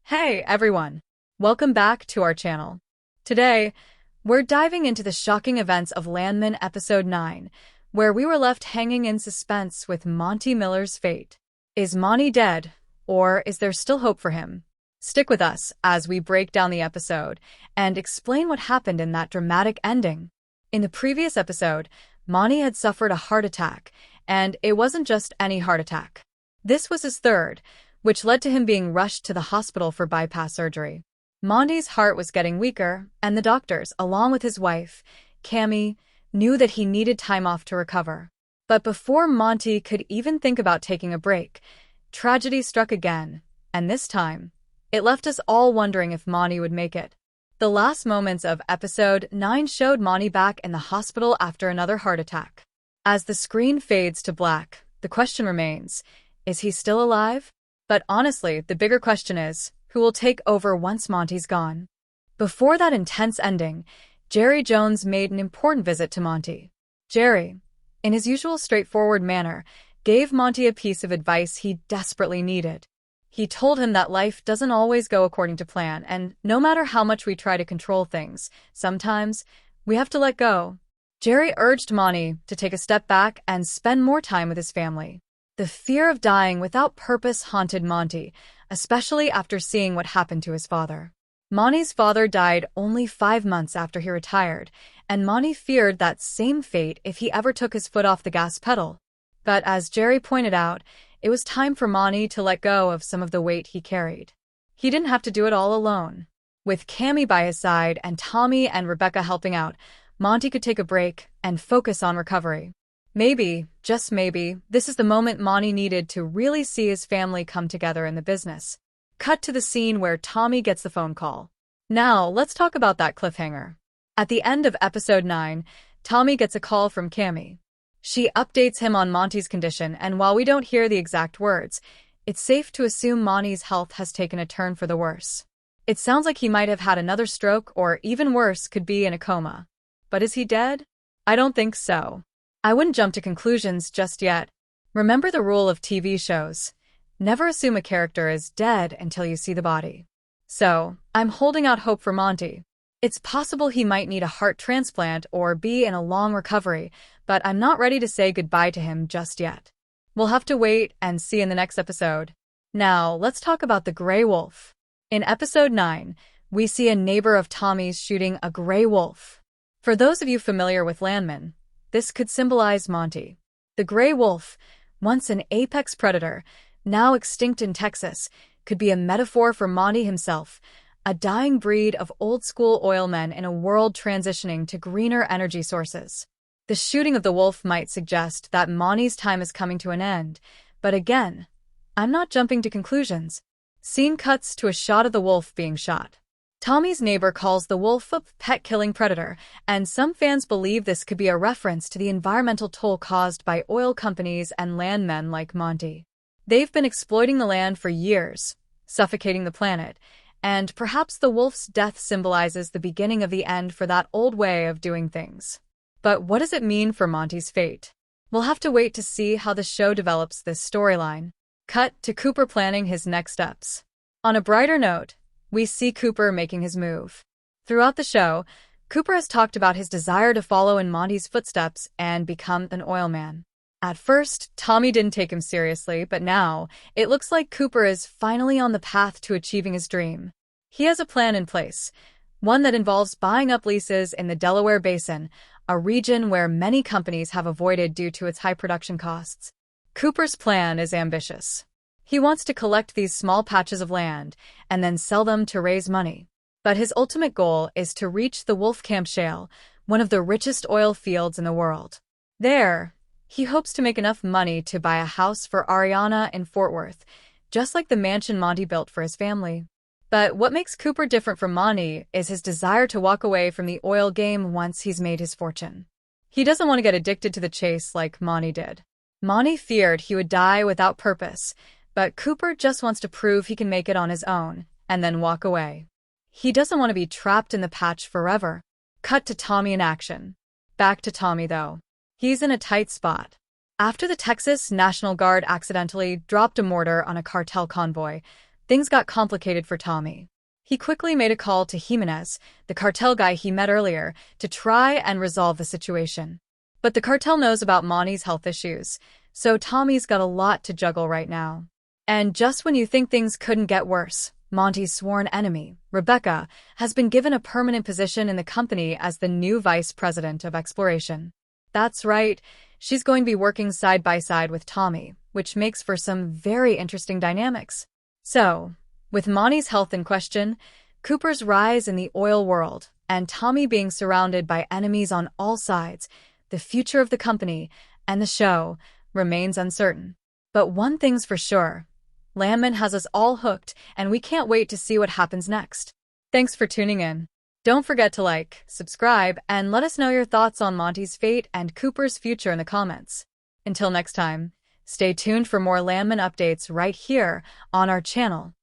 Hey everyone! Welcome back to our channel. Today, we're diving into the shocking events of Landman Episode 9, where we were left hanging in suspense with Monty Miller's fate. Is Monty dead, or is there still hope for him? Stick with us as we break down the episode and explain what happened in that dramatic ending. In the previous episode, Monty had suffered a heart attack, and it wasn't just any heart attack. This was his third, which led to him being rushed to the hospital for bypass surgery. Monty's heart was getting weaker, and the doctors, along with his wife, Cammy, knew that he needed time off to recover. But before Monty could even think about taking a break, tragedy struck again, and this time, it left us all wondering if Monty would make it. The last moments of Episode 9 showed Monty back in the hospital after another heart attack. As the screen fades to black, the question remains, is he still alive? But honestly, the bigger question is, who will take over once Monty's gone? Before that intense ending, Jerry Jones made an important visit to Monty. Jerry, in his usual straightforward manner, gave Monty a piece of advice he desperately needed. He told him that life doesn't always go according to plan, and no matter how much we try to control things, sometimes we have to let go. Jerry urged Monty to take a step back and spend more time with his family. The fear of dying without purpose haunted Monty, especially after seeing what happened to his father. Monty's father died only 5 months after he retired, and Monty feared that same fate if he ever took his foot off the gas pedal. But as Jerry pointed out, it was time for Monty to let go of some of the weight he carried. He didn't have to do it all alone. With Cammy by his side and Tommy and Rebecca helping out, Monty could take a break and focus on recovery. Maybe, just maybe, this is the moment Monty needed to really see his family come together in the business. Cut to the scene where Tommy gets the phone call. Now, let's talk about that cliffhanger. At the end of Episode 9, Tommy gets a call from Cammy. She updates him on Monty's condition, and while we don't hear the exact words, it's safe to assume Monty's health has taken a turn for the worse. It sounds like he might have had another stroke, or even worse, could be in a coma. But is he dead? I don't think so. I wouldn't jump to conclusions just yet. Remember the rule of TV shows. Never assume a character is dead until you see the body. So, I'm holding out hope for Monty. It's possible he might need a heart transplant or be in a long recovery, but I'm not ready to say goodbye to him just yet. We'll have to wait and see in the next episode. Now, let's talk about the gray wolf. In Episode 9, we see a neighbor of Tommy's shooting a gray wolf. For those of you familiar with Landman, this could symbolize Monty. The gray wolf, once an apex predator, now extinct in Texas, could be a metaphor for Monty himself, a dying breed of old-school oilmen in a world transitioning to greener energy sources. The shooting of the wolf might suggest that Monty's time is coming to an end, but again, I'm not jumping to conclusions. Scene cuts to a shot of the wolf being shot. Tommy's neighbor calls the wolf a pet-killing predator, and some fans believe this could be a reference to the environmental toll caused by oil companies and landmen like Monty. They've been exploiting the land for years, suffocating the planet, and perhaps the wolf's death symbolizes the beginning of the end for that old way of doing things. But what does it mean for Monty's fate? We'll have to wait to see how the show develops this storyline. Cut to Cooper planning his next steps. On a brighter note, we see Cooper making his move. Throughout the show, Cooper has talked about his desire to follow in Monty's footsteps and become an oilman. At first, Tommy didn't take him seriously, but now, it looks like Cooper is finally on the path to achieving his dream. He has a plan in place, one that involves buying up leases in the Delaware Basin, a region where many companies have avoided due to its high production costs. Cooper's plan is ambitious. He wants to collect these small patches of land and then sell them to raise money. But his ultimate goal is to reach the Wolfcamp Shale, one of the richest oil fields in the world. There, he hopes to make enough money to buy a house for Ariana in Fort Worth, just like the mansion Monty built for his family. But what makes Cooper different from Monty is his desire to walk away from the oil game once he's made his fortune. He doesn't want to get addicted to the chase like Monty did. Monty feared he would die without purpose, but Cooper just wants to prove he can make it on his own, and then walk away. He doesn't want to be trapped in the patch forever. Cut to Tommy in action. Back to Tommy, though. He's in a tight spot. After the Texas National Guard accidentally dropped a mortar on a cartel convoy, things got complicated for Tommy. He quickly made a call to Jimenez, the cartel guy he met earlier, to try and resolve the situation. But the cartel knows about Monty's health issues, so Tommy's got a lot to juggle right now. And just when you think things couldn't get worse, Monty's sworn enemy, Rebecca, has been given a permanent position in the company as the new vice president of exploration. That's right, she's going to be working side by side with Tommy, which makes for some very interesting dynamics. So, with Monty's health in question, Cooper's rise in the oil world, and Tommy being surrounded by enemies on all sides, the future of the company and the show remains uncertain. But one thing's for sure, Landman has us all hooked, and we can't wait to see what happens next. Thanks for tuning in. Don't forget to like, subscribe, and let us know your thoughts on Monty's fate and Cooper's future in the comments. Until next time, stay tuned for more Landman updates right here on our channel.